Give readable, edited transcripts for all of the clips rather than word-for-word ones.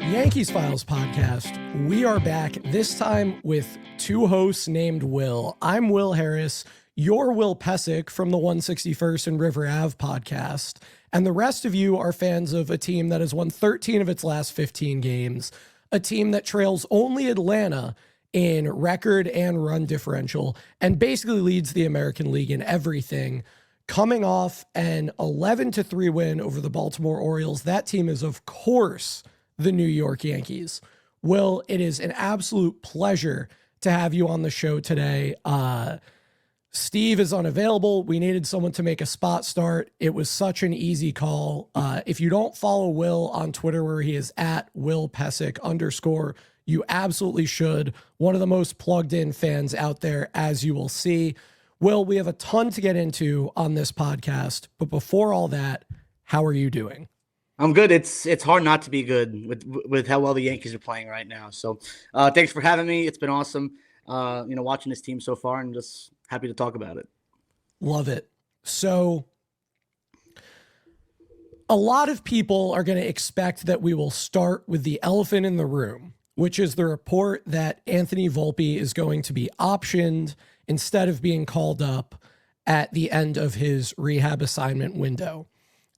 Yankees Files podcast. We are back, this time with two hosts named Will. I'm Will Harris, your Will Pesek from the 161st and River Ave podcast. And the rest of you are fans of a team that has won 13 of its last 15 games, a team that trails only Atlanta in record and run differential, and basically leads the American League in everything. Coming off an 11-3 win over the Baltimore Orioles, that team is, of course, the New York Yankees. Will, it is an absolute pleasure to have you on the show today. Steve is unavailable. We needed someone to make a spot start. It was such an easy call. If you don't follow Will on Twitter, where he is at Will Pesek _, you absolutely should. One of the most plugged in fans out there, as you will see. Will, we have a ton to get into on this podcast, but before all that, how are you doing? I'm good. It's hard not to be good with how well the Yankees are playing right now. So thanks for having me. It's been awesome, watching this team so far, and just happy to talk about it. Love it. So a lot of people are going to expect that we will start with the elephant in the room, which is the report that Anthony Volpe is going to be optioned instead of being called up at the end of his rehab assignment window.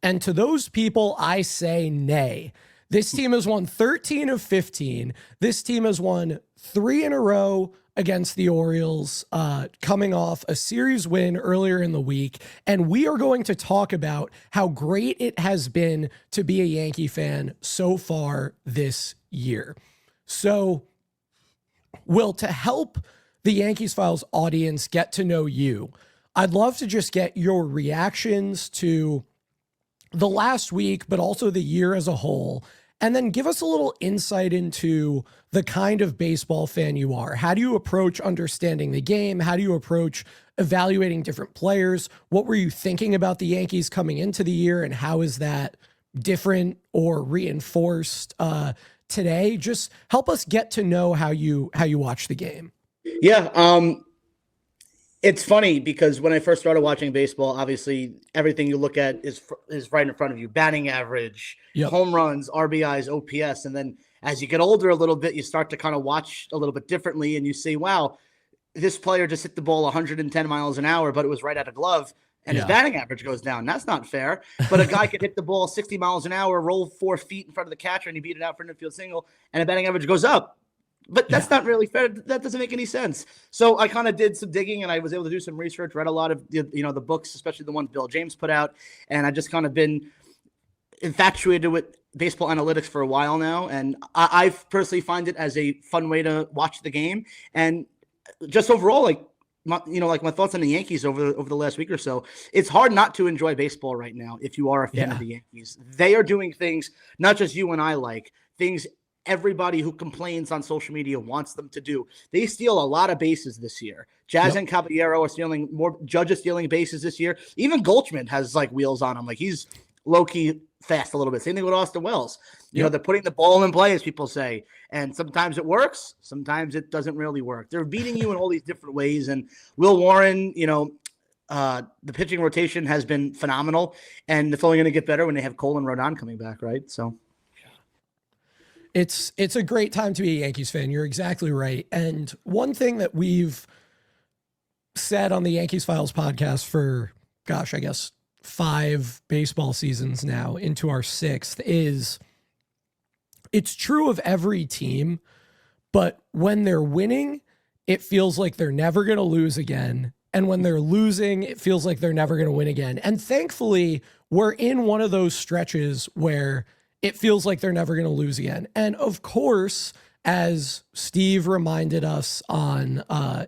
And to those people, I say nay. This team has won 13 of 15. This team has won 3 in a row against the Orioles, coming off a series win earlier in the week. And we are going to talk about how great it has been to be a Yankee fan so far this year. So, Will, to help the Yankees Files audience get to know you, I'd love to just get your reactions to the last week, but also the year as a whole, and then give us a little insight into the kind of baseball fan you are. How do you approach understanding the game? How do you approach evaluating different players? What were you thinking about the Yankees coming into the year, and how is that different or reinforced today? Just help us get to know how you watch the game. Yeah, it's funny because when I first started watching baseball, obviously everything you look at is right in front of you. Batting average, home runs, RBIs, OPS. And then as you get older a little bit, you start to kind of watch a little bit differently, and you say, wow, this player just hit the ball 110 miles an hour, but it was right at a glove, and his batting average goes down. That's not fair. But a guy could hit the ball 60 miles an hour, roll 4 feet in front of the catcher, and he beat it out for an infield single, and the batting average goes up. But that's not really fair. That doesn't make any sense. So I kind of did some digging, and I was able to do some research, read a lot of the books, especially the ones Bill James put out. And I just kind of been infatuated with baseball analytics for a while now. And I personally find it as a fun way to watch the game. And just overall, my thoughts on the Yankees over the last week or so, it's hard not to enjoy baseball right now if you are a fan of the Yankees. They are doing things, not just you and I like, things everybody who complains on social media wants them to do. They steal a lot of bases this year. Jazz and Caballero are stealing more. Judge is stealing bases this year. Even Goldschmidt has wheels on him. He's low-key fast a little bit. Same thing with Austin Wells. You know, they're putting the ball in play, as people say. And sometimes it works. Sometimes it doesn't really work. They're beating you in all these different ways. And Will Warren, the pitching rotation has been phenomenal. And it's only going to get better when they have Cole and Rodon coming back, right? So It's a great time to be a Yankees fan. You're exactly right. And one thing that we've said on the Yankees Files podcast for, I guess 5 baseball seasons now, into our 6th, is it's true of every team, but when they're winning, it feels like they're never going to lose again. And when they're losing, it feels like they're never going to win again. And thankfully, we're in one of those stretches where it feels like they're never going to lose again. And of course, as Steve reminded us on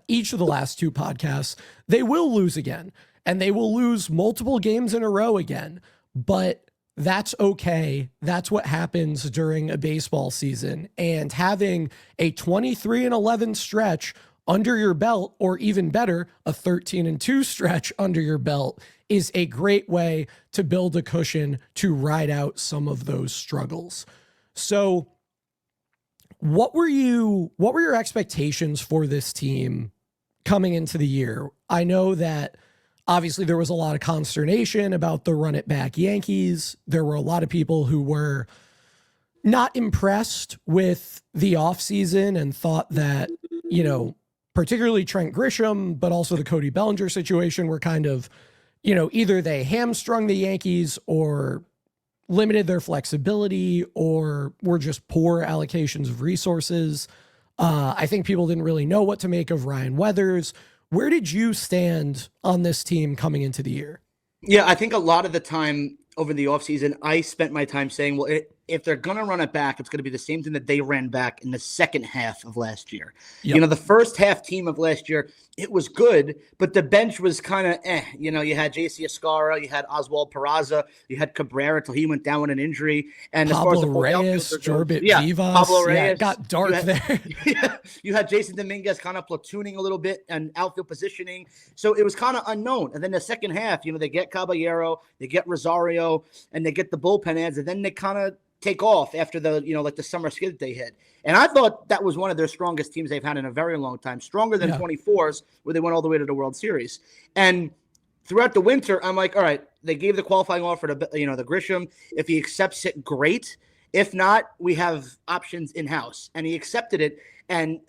each of the last 2 podcasts, they will lose again, and they will lose multiple games in a row again. But that's okay. That's what happens during a baseball season. And having a 23-11 stretch under your belt, or even better, a 13-2 stretch under your belt, is a great way to build a cushion to ride out some of those struggles. So what were your expectations for this team coming into the year? I know that obviously there was a lot of consternation about the Run It Back Yankees. There were a lot of people who were not impressed with the offseason and thought that, particularly Trent Grisham, but also the Cody Bellinger situation were kind of, either they hamstrung the Yankees or limited their flexibility or were just poor allocations of resources. I think people didn't really know what to make of Ryan Weathers. Where did you stand on this team coming into the year? Yeah, I think a lot of the time over the offseason, I spent my time saying, well, if they're going to run it back, it's going to be the same thing that they ran back in the second half of last year. Yep. The first half team of last year, it was good, but the bench was kind of you had J.C. Escara, you had Oswald Peraza, you had Cabrera till he went down with an injury. And Pablo as far as the Reyes, Jorbit Vivas. Pablo Reyes. Yeah, it got dark there. You had Jason Dominguez kind of platooning a little bit and outfield positioning. So it was kind of unknown. And then the second half, they get Caballero, they get Rosario, and they get the bullpen ads, and then they kind of take off after the, like the summer skid they hit. And I thought that was one of their strongest teams they've had in a very long time, stronger than 24s, where they went all the way to the World Series. And throughout the winter, I'm like, all right, they gave the qualifying offer to, the Grisham. If he accepts it, great. If not, we have options in-house. And he accepted it. And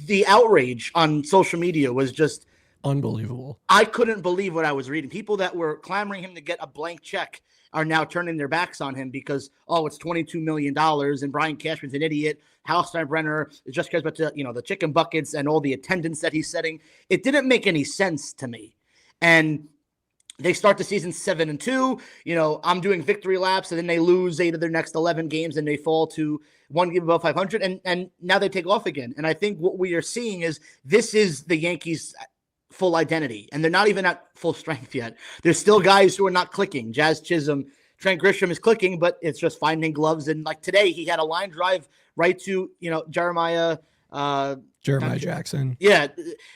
the outrage on social media was just unbelievable. I couldn't believe what I was reading. People that were clamoring him to get a blank check are now turning their backs on him because, it's $22 million and Brian Cashman's an idiot. Hal Steinbrenner just cares about the chicken buckets and all the attendance that he's setting. It didn't make any sense to me. And they start the season 7-2. I'm doing victory laps, and then they lose 8 of their next 11 games, and they fall to 1 game above 500. And now they take off again. And I think what we are seeing is this is the Yankees' full identity, and they're not even at full strength yet. There's still guys who are not clicking. Jazz Chisholm, Trent Grisham is clicking, but it's just finding gloves. And like today, he had a line drive right to Jeremiah Jackson. Yeah,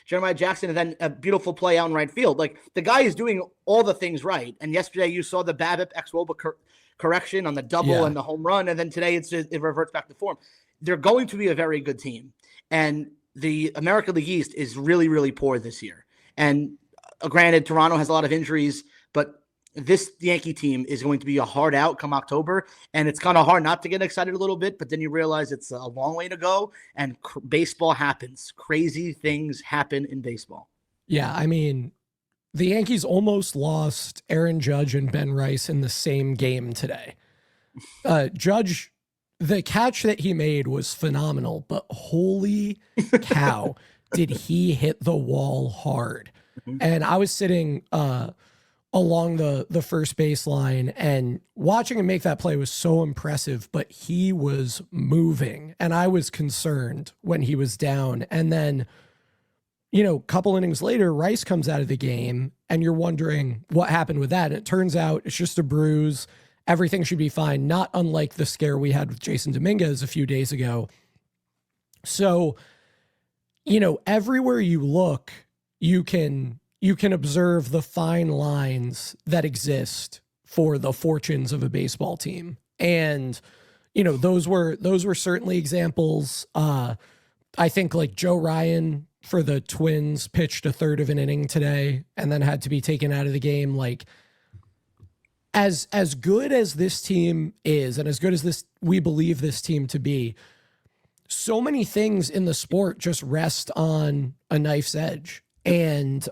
Jeremiah Jackson, and then a beautiful play out in right field. Like the guy is doing all the things right. And yesterday you saw the BABIP xwOBA correction on the double and the home run, and then today it reverts back to form. They're going to be a very good team, and the American League East is really, really poor this year. And granted, Toronto has a lot of injuries, but this Yankee team is going to be a hard out come October. And it's kind of hard not to get excited a little bit, but then you realize it's a long way to go, and baseball happens. Crazy things happen in baseball. Yeah, I mean, the Yankees almost lost Aaron Judge and Ben Rice in the same game today. Judge, the catch that he made was phenomenal, but holy cow, did he hit the wall hard. And I was sitting along the first baseline, and watching him make that play was so impressive, but he was moving, and I was concerned when he was down. And then, a couple innings later, Rice comes out of the game, and you're wondering what happened with that. And it turns out it's just a bruise. Everything should be fine, not unlike the scare we had with Jason Dominguez a few days ago. So, everywhere you look, you can observe the fine lines that exist for the fortunes of a baseball team. And, those were certainly examples. I think like Joe Ryan for the Twins pitched a third of an inning today and then had to be taken out of the game. Like, as good as this team is, and as good as we believe this team to be, so many things in the sport just rest on a knife's edge. And,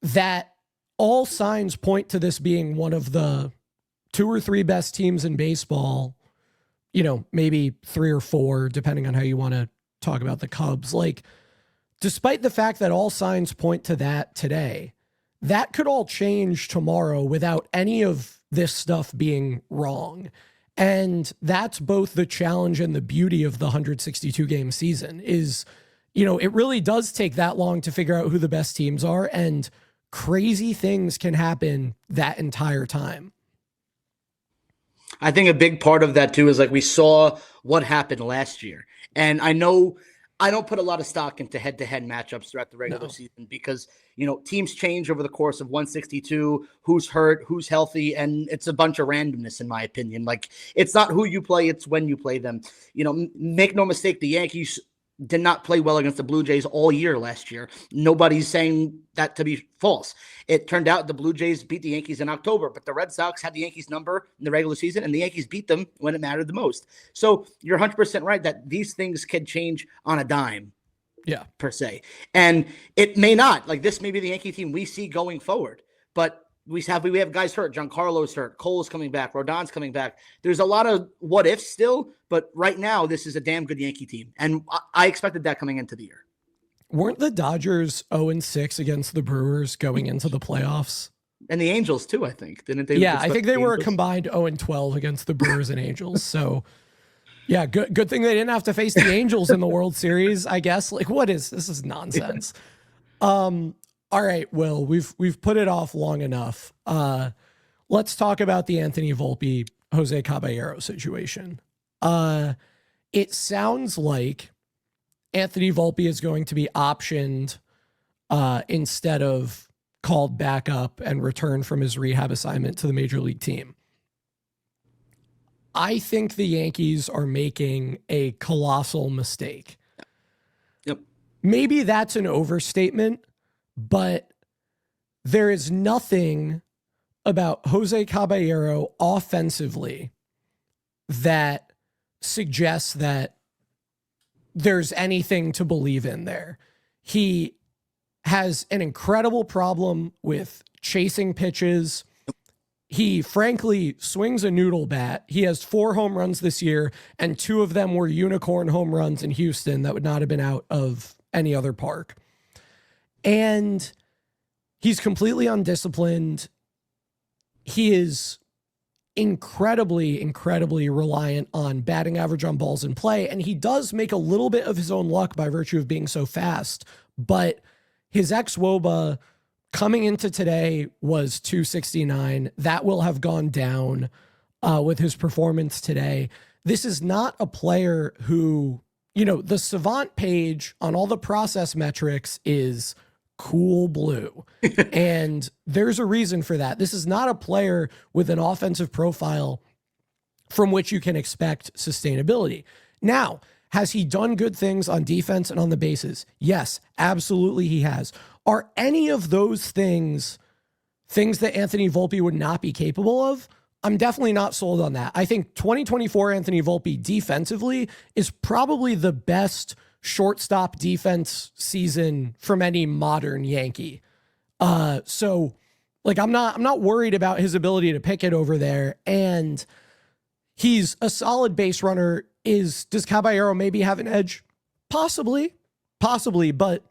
that all signs point to this being one of the 2 or 3 best teams in baseball, maybe 3 or 4, depending on how you want to talk about the Cubs. Like, despite the fact that all signs point to that today, that could all change tomorrow without any of this stuff being wrong. And that's both the challenge and the beauty of the 162 game season is, it really does take that long to figure out who the best teams are, and crazy things can happen that entire time. I think a big part of that too is like we saw what happened last year. And I know I don't put a lot of stock into head-to-head matchups throughout the regular season because, teams change over the course of 162, who's hurt, who's healthy, and it's a bunch of randomness in my opinion. Like, it's not who you play, it's when you play them. Make no mistake, the Yankees did not play well against the Blue Jays all year last year. Nobody's saying that to be false. It turned out the Blue Jays beat the Yankees in October, but the Red Sox had the Yankees number in the regular season, and the Yankees beat them when it mattered the most. So you're 100% right that these things can change on a dime. Yeah, per se. And it may not. Like, this may be the Yankee team we see going forward. But we have guys hurt. Giancarlo's hurt. Cole's coming back. Rodon's coming back. There's a lot of what ifs still, but right now this is a damn good Yankee team. And I expected that coming into the year. Weren't the Dodgers 0-6 against the Brewers going into the playoffs? And the Angels too, I think. Didn't they? Yeah, I think they were a combined 0-12 against the Brewers and Angels. So yeah, good thing they didn't have to face the Angels in the World Series, I guess. Like, this is nonsense. All right, Will, we've put it off long enough. Let's talk about the Anthony Volpe, Jose Caballero situation. It sounds like Anthony Volpe is going to be optioned instead of called back up and returned from his rehab assignment to the major league team. I think the Yankees are making a colossal mistake. Yep. Maybe that's an overstatement, but there is nothing about Jose Caballero offensively that suggests that there's anything to believe in there. He has an incredible problem with chasing pitches. He frankly swings a noodle bat. He has 4 home runs this year, and 2 of them were unicorn home runs in Houston that would not have been out of any other park. And he's completely undisciplined. He is incredibly reliant on batting average on balls in play. And he does make a little bit of his own luck by virtue of being so fast. But his ex-WOBA coming into today was 269. That will have gone down with his performance today. This is not a player who, the Savant page on all the process metrics is cool blue. And there's a reason for that. This is not a player with an offensive profile from which you can expect sustainability. Now, has he done good things on defense and on the bases? Yes, absolutely he has. Are any of those things that Anthony Volpe would not be capable of? I'm definitely not sold on that. I think 2024 Anthony Volpe defensively is probably the best shortstop defense season from any modern Yankee. So like, I'm not worried about his ability to pick it over there. And he's a solid base runner. Does Caballero maybe have an edge? Possibly, but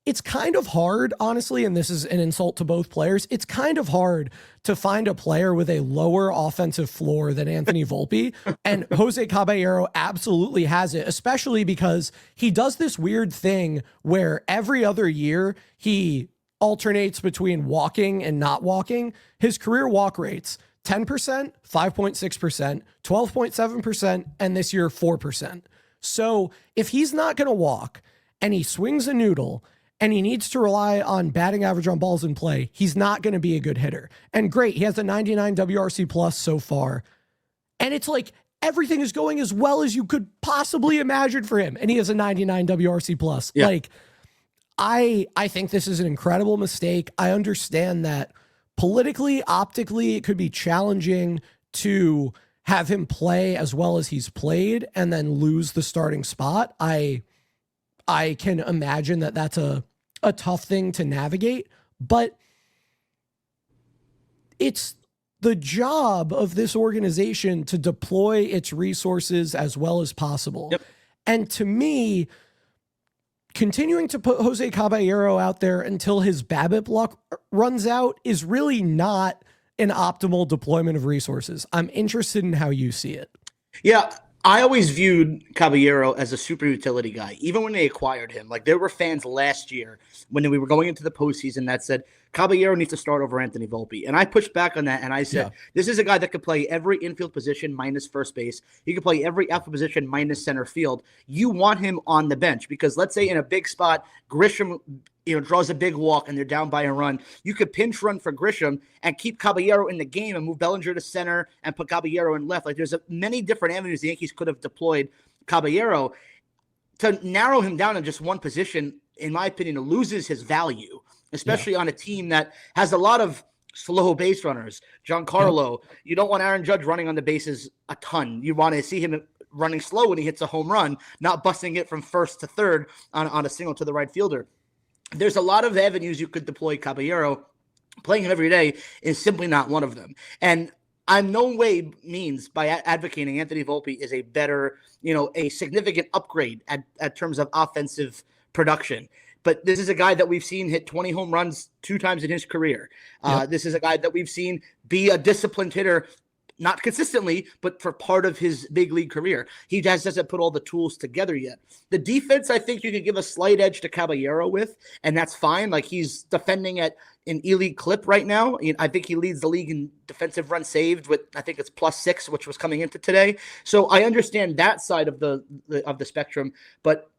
it's kind of hard, honestly, and this is an insult to both players. It's kind of hard to find a player with a lower offensive floor than Anthony Volpe, and Jose Caballero absolutely has it, especially because he does this weird thing where every other year he alternates between walking and not walking. His career walk rates, 10%, 5.6%, 12.7%, and this year 4%. So if he's not going to walk and he swings a noodle and he needs to rely on batting average on balls in play, he's not going to be a good hitter. And great, he has a 99 WRC plus so far. And it's like everything is going as well as you could possibly imagine for him. And he has a 99 WRC plus. Yeah. Like, I think this is an incredible mistake. I understand that politically, optically, it could be challenging to have him play as well as he's played and then lose the starting spot. I can imagine that that's a tough thing to navigate, but it's the job of this organization to deploy its resources as well as possible. Yep. And to me, continuing to put Jose Caballero out there until his BABIP luck runs out is really not an optimal deployment of resources. I'm interested in how you see it. Yeah. I always viewed Caballero as a super utility guy, even when they acquired him. Like, there were fans last year when we were going into the postseason that said Caballero needs to start over Anthony Volpe. And I pushed back on that, and I said, This is a guy that could play every infield position minus first base. He could play every outfield position minus center field. You want him on the bench because let's say in a big spot, Grisham draws a big walk and they're down by a run. You could pinch run for Grisham and keep Caballero in the game and move Bellinger to center and put Caballero in left. Like there's many different avenues the Yankees could have deployed Caballero. To narrow him down in just one position, in my opinion, loses his value, especially on a team that has a lot of slow base runners. Giancarlo, you don't want Aaron Judge running on the bases a ton. You want to see him running slow when he hits a home run, not busting it from first to third on a single to the right fielder. There's a lot of avenues you could deploy Caballero. Playing him every day is simply not one of them. And I'm no way means by advocating Anthony Volpe is a better, a significant upgrade at terms of offensive production. But this is a guy that we've seen hit 20 home runs 2 times in his career. This is a guy that we've seen be a disciplined hitter, not consistently, but for part of his big league career. He just doesn't put all the tools together yet. The defense, I think you can give a slight edge to Caballero with, and that's fine. Like he's defending at an elite clip right now. I think he leads the league in defensive runs saved with, I think it's +6, which was coming into today. So I understand that side of the spectrum, but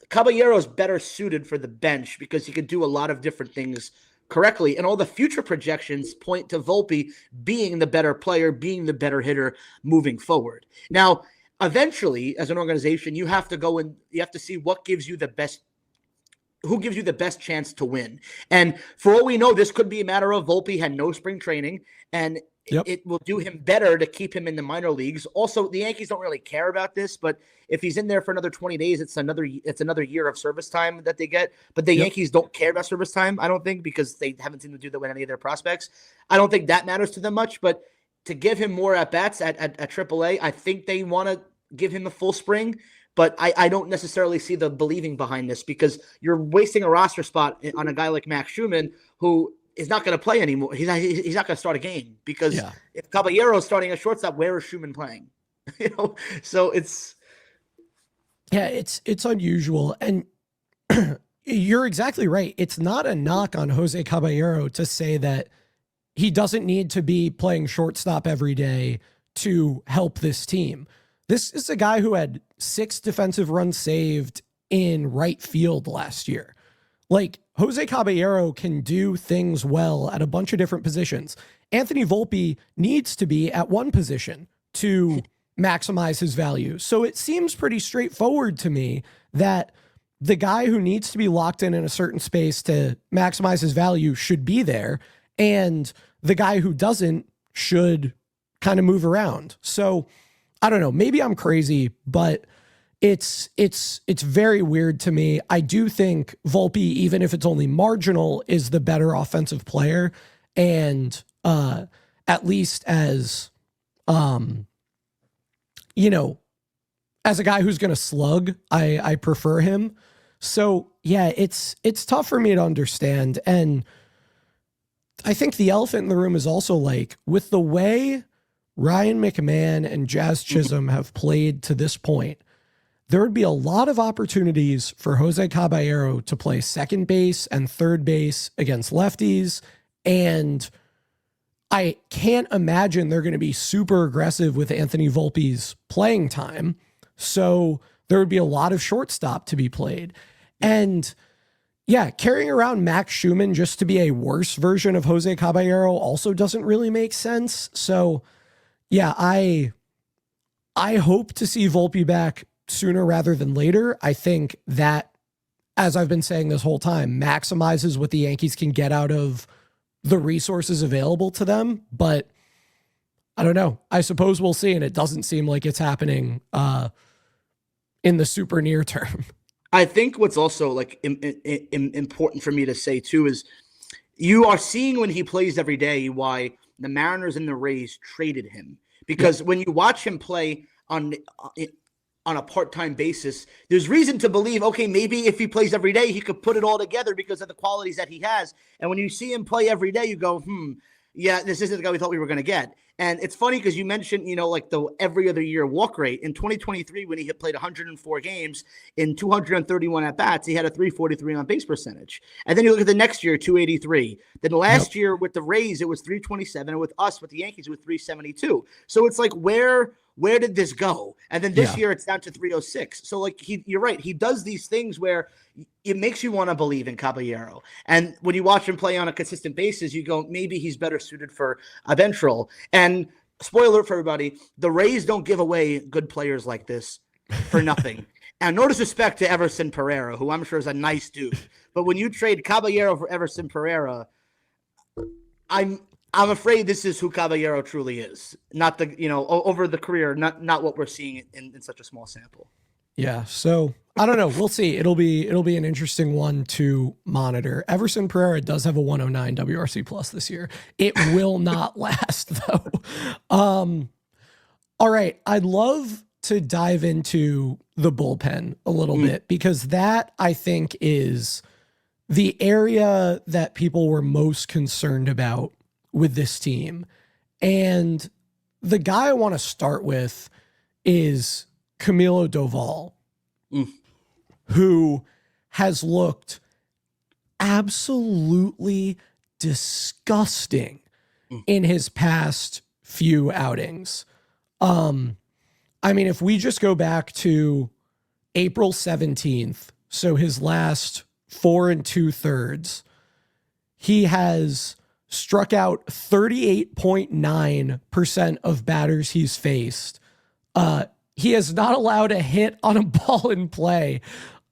Caballero is better suited for the bench because he could do a lot of different things correctly. And all the future projections point to Volpe being the better player, being the better hitter moving forward. Now, eventually, as an organization, you have to go and you have to see what gives you the best, who gives you the best chance to win. And for all we know, this could be a matter of Volpe had no spring training, and it will do him better to keep him in the minor leagues. Also, the Yankees don't really care about this, but if he's in there for another 20 days, it's another year of service time that they get. But the Yankees don't care about service time, I don't think, because they haven't seemed to do that with any of their prospects. I don't think that matters to them much, but to give him more at-bats at AAA, I think they want to give him a full spring. But I don't necessarily see the believing behind this because you're wasting a roster spot on a guy like Max Schumann, who is not going to play anymore. He's not going to start a game because if Caballero is starting a shortstop, where is Schumann playing? So it's unusual, and you're exactly right. It's not a knock on Jose Caballero to say that he doesn't need to be playing shortstop every day to help this team. This is a guy who had 6 defensive runs saved in right field last year. Like, Jose Caballero can do things well at a bunch of different positions. Anthony Volpe needs to be at one position to maximize his value. So it seems pretty straightforward to me that the guy who needs to be locked in a certain space to maximize his value should be there, and the guy who doesn't should kind of move around. So I don't know, maybe I'm crazy, but it's very weird to me. I do think Volpe, even if it's only marginal, is the better offensive player. And at least as, as a guy who's going to slug, I prefer him. So yeah, it's tough for me to understand. And I think the elephant in the room is also like, with the way Ryan McMahon and Jazz Chisholm have played to this point, there would be a lot of opportunities for Jose Caballero to play second base and third base against lefties. And I can't imagine they're going to be super aggressive with Anthony Volpe's playing time. So there would be a lot of shortstop to be played. And yeah, carrying around Max Schumann just to be a worse version of Jose Caballero also doesn't really make sense. So yeah, I hope to see Volpe back sooner rather than later. I think that, as I've been saying this whole time, maximizes what the Yankees can get out of the resources available to them. But I don't know. I suppose we'll see. And it doesn't seem like it's happening in the super near term. I think what's also like important for me to say too is you are seeing when he plays every day why the Mariners and the Rays traded him, because when you watch him play on a part-time basis, there's reason to believe, okay, maybe if he plays every day, he could put it all together because of the qualities that he has. And when you see him play every day, you go, yeah, this isn't the guy we thought we were going to get. And it's funny because you mentioned, like the every other year walk rate. In 2023, when he had played 104 games in 231 at-bats, he had a 343 on base percentage. And then you look at the next year, 283. Then last year with the Rays, it was 327. And with us, with the Yankees, it was 372. So it's like, where where did this go? And then this year it's down to 306. So like you're right. He does these things where it makes you want to believe in Caballero. And when you watch him play on a consistent basis, you go, maybe he's better suited for a bench role. And spoiler for everybody, the Rays don't give away good players like this for nothing. And no disrespect to Everson Pereira, who I'm sure is a nice dude. But when you trade Caballero for Everson Pereira, I'm afraid this is who Caballero truly is. Not the, over the career, not what we're seeing in such a small sample. Yeah. So I don't know. We'll see. It'll be an interesting one to monitor. Everson Pereira does have a 109 WRC plus this year. It will not last though. All right. I'd love to dive into the bullpen a little bit, because that I think is the area that people were most concerned about with this team. And the guy I want to start with is Camilo Doval, who has looked absolutely disgusting in his past few outings. I mean, if we just go back to April 17th, so his last 4 2/3, he has struck out 38.9% of batters he's faced. He is not allowed a hit on a ball in play,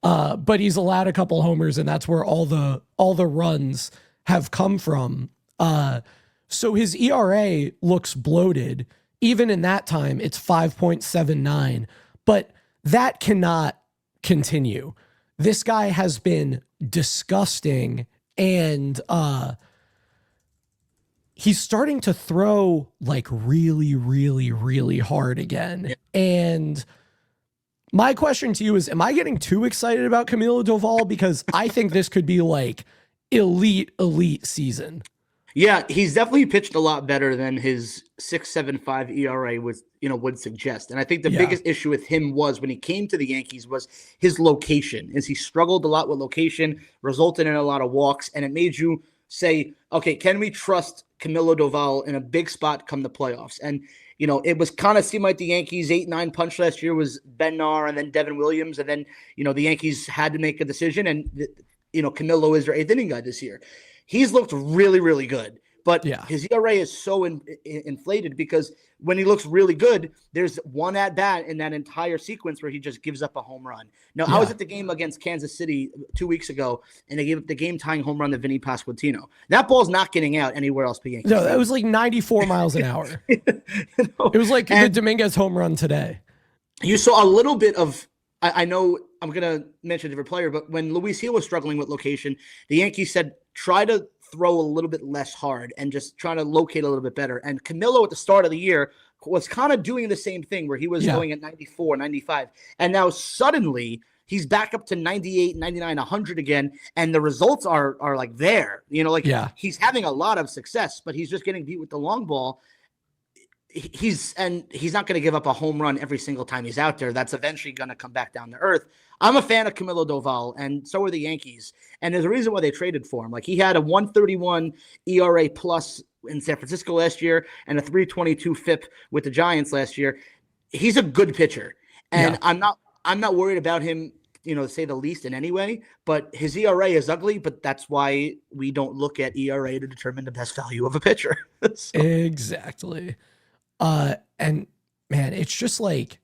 but he's allowed a couple homers, and that's where all the runs have come from. So his ERA looks bloated. Even in that time, it's 5.79, but that cannot continue. This guy has been disgusting, and he's starting to throw like really, really, really hard again. Yeah. And my question to you is, am I getting too excited about Camilo Doval? Because I think this could be like elite season. Yeah, he's definitely pitched a lot better than his 6.75 ERA would suggest. And I think the biggest issue with him was when he came to the Yankees was his location. As he struggled a lot with location, resulted in a lot of walks, and it made you say, okay, can we trust Camilo Doval in a big spot come the playoffs? And it was kind of seemed like the Yankees 8-9 punch last year was Bednar and then Devin Williams, and then the Yankees had to make a decision, and Camilo is their 8th inning guy this year. He's looked really, really good, but his ERA is so inflated because when he looks really good, there's one at bat in that entire sequence where he just gives up a home run. Now, I was at the game against Kansas City 2 weeks ago, and they gave up the game-tying home run to Vinny Pasquantino. That ball's not getting out anywhere else but Yankees. No, that was like 94 miles an hour. It was like the Dominguez home run today. You saw a little bit of, I know I'm going to mention a different player, but when Luis Gil was struggling with location, the Yankees said, try to throw a little bit less hard and just try to locate a little bit better. And Camilo at the start of the year was kind of doing the same thing where he was going at 94, 95. And now suddenly he's back up to 98, 99, 100 again. And the results are like there, he's having a lot of success, but he's just getting beat with the long ball. He's not going to give up a home run every single time he's out there. That's eventually going to come back down to earth. I'm a fan of Camilo Doval, and so are the Yankees. And there's a reason why they traded for him. Like, he had a 1.31 ERA plus in San Francisco last year and a 3.22 FIP with the Giants last year. He's a good pitcher, and I'm not worried about him, to say the least in any way. But his ERA is ugly, but that's why we don't look at ERA to determine the best value of a pitcher. So. Exactly. And man, it's just like,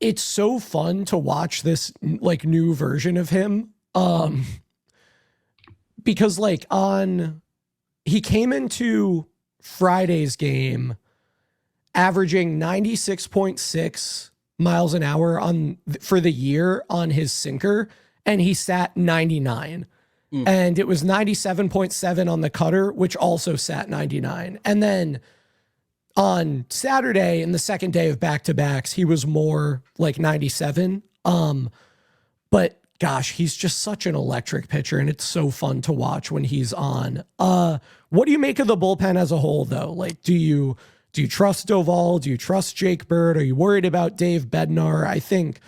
it's so fun to watch this like new version of him. Because like he came into Friday's game averaging 96.6 miles an hour for the year on his sinker, and he sat 99. And it was 97.7 on the cutter, which also sat 99. And then on Saturday, in the second day of back-to-backs, he was more like 97. But gosh, he's just such an electric pitcher, and it's so fun to watch when he's on. What do you make of the bullpen as a whole, though? Like, do you trust Doval? Do you trust Jake Bird? Are you worried about Dave Bednar? I think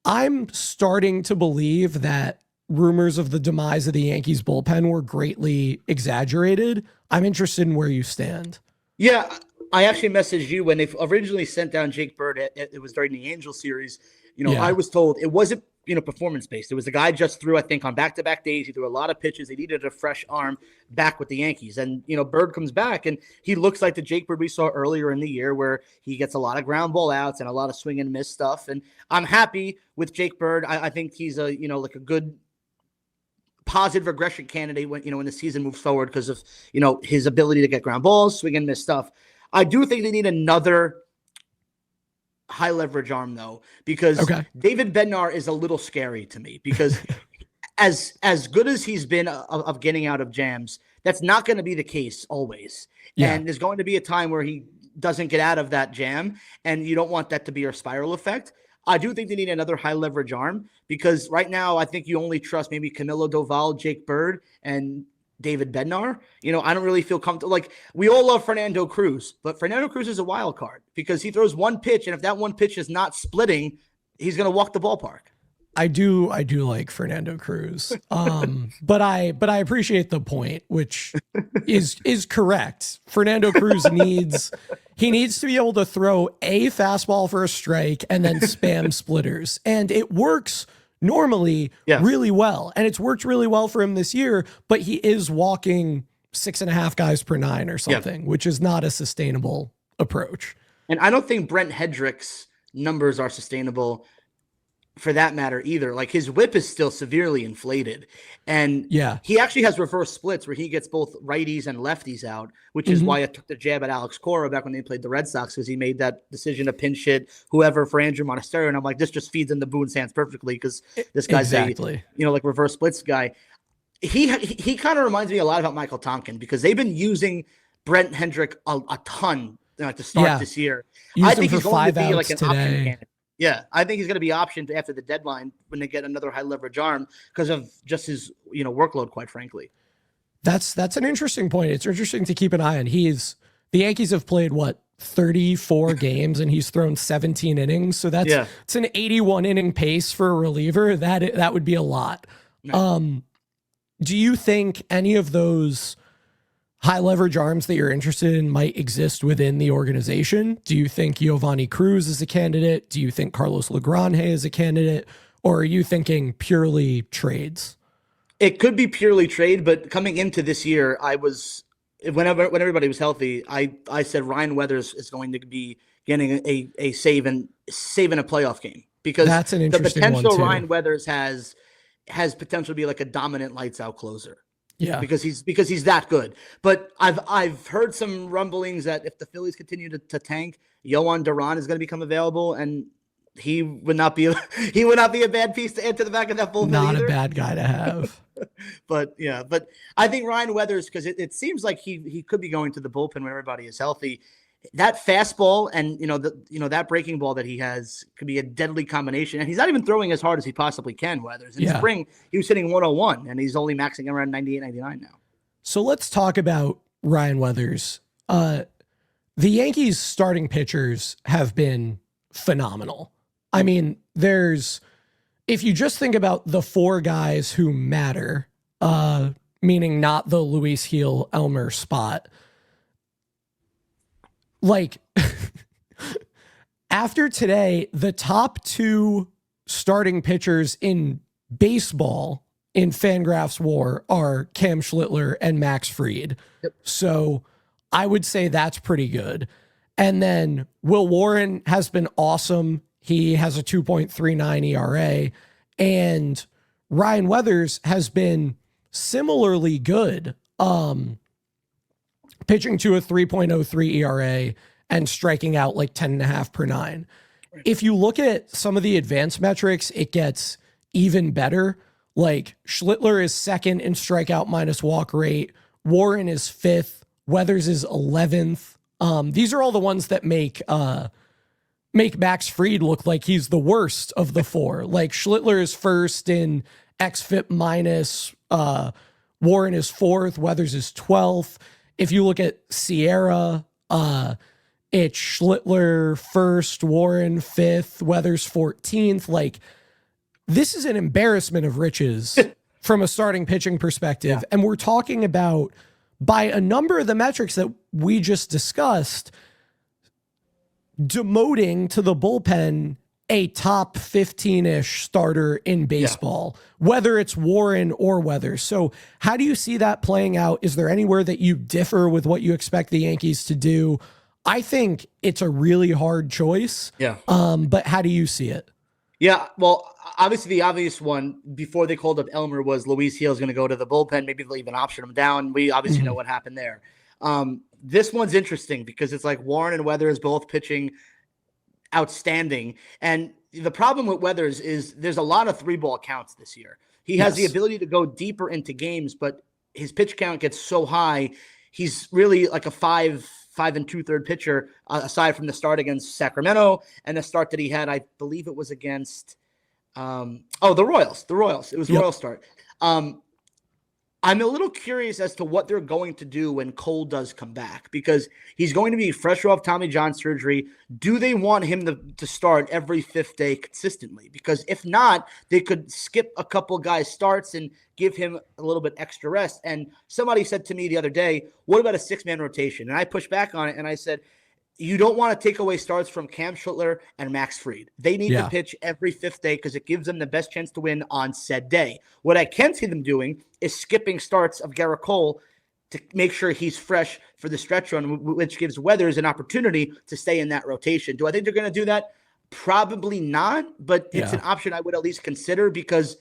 I'm starting to believe that rumors of the demise of the Yankees bullpen were greatly exaggerated. I'm interested in where you stand. Yeah, I actually messaged you when they originally sent down Jake Bird. It was during the Angel series. I was told it wasn't, performance based. It was the guy just threw, I think, on back-to-back days. He threw a lot of pitches. They needed a fresh arm back with the Yankees. And, Bird comes back and he looks like the Jake Bird we saw earlier in the year where he gets a lot of ground ball outs and a lot of swing and miss stuff. And I'm happy with Jake Bird. I think he's a good positive regression candidate when the season moves forward because of, his ability to get ground balls, swing and miss stuff. I do think they need another high leverage arm though, because David Bednar is a little scary to me because as good as he's been of getting out of jams, that's not going to be the case always. Yeah. And there's going to be a time where he doesn't get out of that jam, and you don't want that to be a spiral effect. I do think they need another high leverage arm because right now I think you only trust maybe Camilo Doval, Jake Bird, and David Bednar. I don't really feel comfortable. Like, we all love Fernando Cruz, but Fernando Cruz is a wild card because he throws one pitch, and if that one pitch is not splitting, he's going to walk the ballpark. I do like Fernando Cruz. But I appreciate the point, which is correct. Fernando Cruz needs to be able to throw a fastball for a strike and then spam splitters. And it works normally really well. And it's worked really well for him this year, but he is walking 6.5 guys per 9 or something, which is not a sustainable approach. And I don't think Brent Hedrick's numbers are sustainable for that matter either. Like, his whip is still severely inflated, and he actually has reverse splits where he gets both righties and lefties out, which is why I took the jab at Alex Cora back when they played the Red Sox, because he made that decision to pinch hit whoever for Andrew Monasterio. And I'm like, this just feeds into Boone's hands perfectly because this guy's a reverse splits guy. He kind of reminds me a lot about Michael Tonkin because they've been using Brent Hendrick a ton to start this year. I think he's going to be like an option candidate. Yeah, I think he's going to be optioned after the deadline when they get another high leverage arm because of just his, workload, quite frankly. That's an interesting point. It's interesting to keep an eye on. The Yankees have played 34 games and he's thrown 17 innings. So it's an 81 inning pace for a reliever. That would be a lot. Nice. Do you think any of those high leverage arms that you're interested in might exist within the organization? Do you think Giovanni Cruz is a candidate? Do you think Carlos Legrande is a candidate? Or are you thinking purely trades? It could be purely trade, but coming into this year, when everybody was healthy, I said Ryan Weathers is going to be getting a save in a playoff game because that's an interesting the potential one too. Ryan Weathers has potential to be like a dominant lights out closer. Yeah, because he's that good. But I've heard some rumblings that if the Phillies continue to tank, Yohan Duran is going to become available, and he would not be a bad piece to add to the back of that bullpen. Not either. A bad guy to have. but I think Ryan Weathers, because it seems like he could be going to the bullpen when everybody is healthy. That fastball and that breaking ball that he has could be a deadly combination. And he's not even throwing as hard as he possibly can, Weathers. In spring, he was hitting 101, and he's only maxing around 98, 99 now. So let's talk about Ryan Weathers. The Yankees starting pitchers have been phenomenal. I mean, if you just think about the 4 guys who matter, meaning not the Luis Gil Elmer spot, like after today, the top 2 starting pitchers in baseball in Fangraphs WAR are Cam Schlittler and Max Fried. Yep. So I would say that's pretty good. And then Will Warren has been awesome. He has a 2.39 ERA, and Ryan Weathers has been similarly good. Pitching to a 3.03 ERA and striking out like 10.5 per 9. If you look at some of the advanced metrics, it gets even better. Like Schlittler is 2nd in strikeout minus walk rate. Warren is 5th. Weathers is 11th. These are all the ones that make Max Fried look like he's the worst of the 4. Like Schlittler is 1st in xFIP minus. Warren is 4th. Weathers is 12th. If you look at Sierra, it's Schlittler 1st, Warren 5th, Weathers 14th. Like, this is an embarrassment of riches from a starting pitching perspective. Yeah. And we're talking about, by a number of the metrics that we just discussed, demoting to the bullpen a top 15-ish starter in baseball, whether it's Warren or Weathers. So how do you see that playing out? Is there anywhere that you differ with what you expect the Yankees to do? I think it's a really hard choice. Yeah. But how do you see it? Yeah, well, obviously the obvious one before they called up Elmer was Luis Gil's going to go to the bullpen. Maybe they'll even option him down. We obviously know what happened there. This one's interesting because it's like Warren and Weathers both pitching outstanding. And the problem with Weathers is there's a lot of 3-ball counts this year. He has the ability to go deeper into games, but his pitch count gets so high. He's really like a 5 2/3 pitcher, aside from the start against Sacramento and the start that he had, I believe it was against the Royals. It was the Royals start. I'm a little curious as to what they're going to do when Cole does come back, because he's going to be fresh off Tommy John surgery. Do they want him to start every 5th day consistently? Because if not, they could skip a couple guys' starts and give him a little bit extra rest. And somebody said to me the other day, what about a 6-man rotation? And I pushed back on it and I said, you don't want to take away starts from Cam Schlittler and Max Fried. They need to pitch every 5th day because it gives them the best chance to win on said day. What I can see them doing is skipping starts of Garrett Cole to make sure he's fresh for the stretch run, which gives Weathers an opportunity to stay in that rotation. Do I think they're going to do that? Probably not, but it's an option I would at least consider, because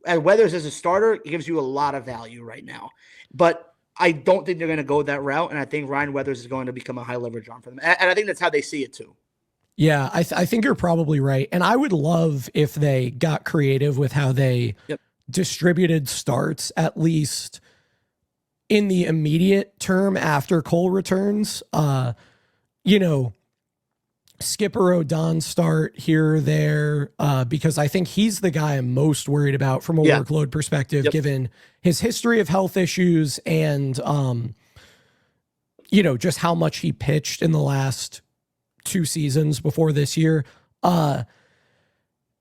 Weathers as a starter gives you a lot of value right now. But I don't think they're going to go that route, and I think Ryan Weathers is going to become a high leverage arm for them. And I think that's how they see it too. Yeah, I think you're probably right. And I would love if they got creative with how they distributed starts, at least in the immediate term after Cole returns. Skipper O'Don start here or there, because I think he's the guy I'm most worried about from a workload perspective, given his history of health issues and, just how much he pitched in the last 2 seasons before this year.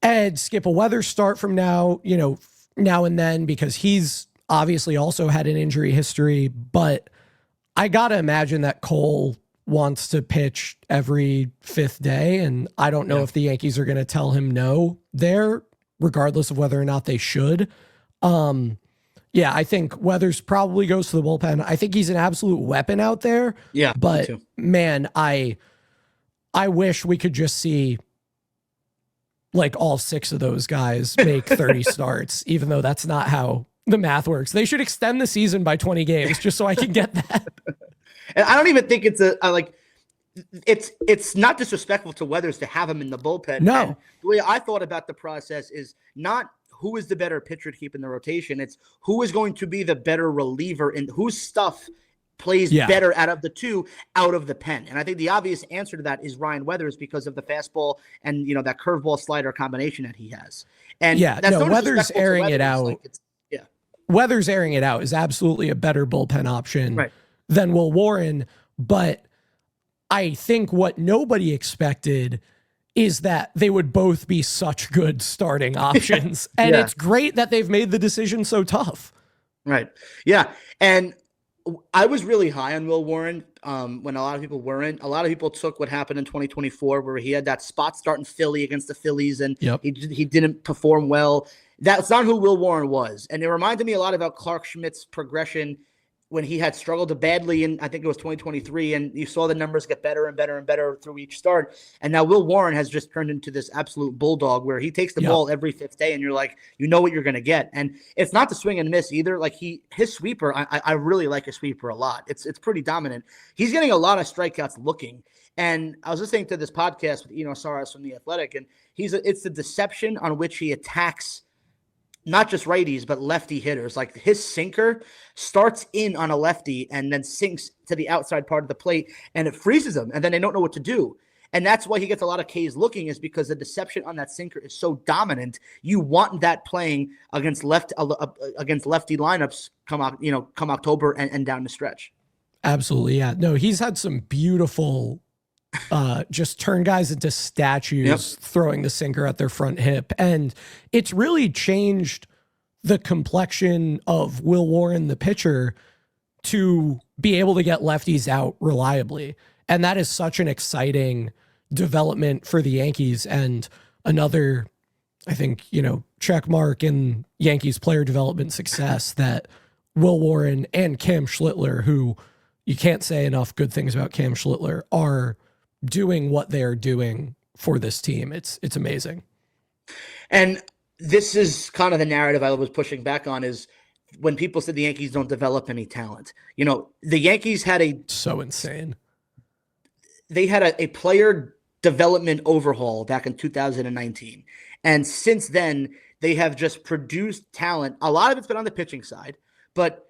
Ed skip a Weather start from now and then, because he's obviously also had an injury history, but I got to imagine that Cole wants to pitch every 5th day. And I don't know if the Yankees are going to tell him no there, regardless of whether or not they should. I think Weathers probably goes to the bullpen. I think he's an absolute weapon out there. Yeah. But man, I wish we could just see like all 6 of those guys make 30 starts, even though that's not how the math works. They should extend the season by 20 games just so I can get that. And I don't even think it's not disrespectful to Weathers to have him in the bullpen. No. And the way I thought about the process is not who is the better pitcher to keep in the rotation. It's who is going to be the better reliever and whose stuff plays better out of the 2 out of the pen. And I think the obvious answer to that is Ryan Weathers, because of the fastball and, that curveball slider combination that he has. And Weathers airing it out. Weathers airing it out is absolutely a better bullpen option than Will Warren. But I think what nobody expected is that they would both be such good starting options. And it's great that they've made the decision so tough. Right. Yeah. And I was really high on Will Warren when a lot of people weren't. A lot of people took what happened in 2024 where he had that spot start in Philly against the Phillies and he didn't perform well. That's not who Will Warren was. And it reminded me a lot about Clark Schmidt's progression when he had struggled badly in, I think it was 2023, and you saw the numbers get better and better and better through each start. And now Will Warren has just turned into this absolute bulldog where he takes the ball every 5th day and you're like, you know what you're going to get. And it's not the swing and miss either. Like his sweeper, I really like his sweeper a lot. It's pretty dominant. He's getting a lot of strikeouts looking. And I was listening to this podcast with Eno Saras from The Athletic, and it's the deception on which he attacks not just righties, but lefty hitters. Like his sinker starts in on a lefty and then sinks to the outside part of the plate and it freezes them. And then they don't know what to do. And that's why he gets a lot of Ks looking, is because the deception on that sinker is so dominant. You want that playing against lefty lineups come October and down the stretch. Absolutely. Yeah. No, he's had some beautiful just turn guys into statues, throwing the sinker at their front hip. And it's really changed the complexion of Will Warren, the pitcher, to be able to get lefties out reliably. And that is such an exciting development for the Yankees, and another, I think, check mark in Yankees player development success that Will Warren and Cam Schlittler, who you can't say enough good things about Cam Schlittler, are doing what they're doing for this team. It's amazing. And this is kind of the narrative I was pushing back on, is when people said the Yankees don't develop any talent. The Yankees had so insane. They had a player development overhaul back in 2019. And since then, they have just produced talent. A lot of it's been on the pitching side, but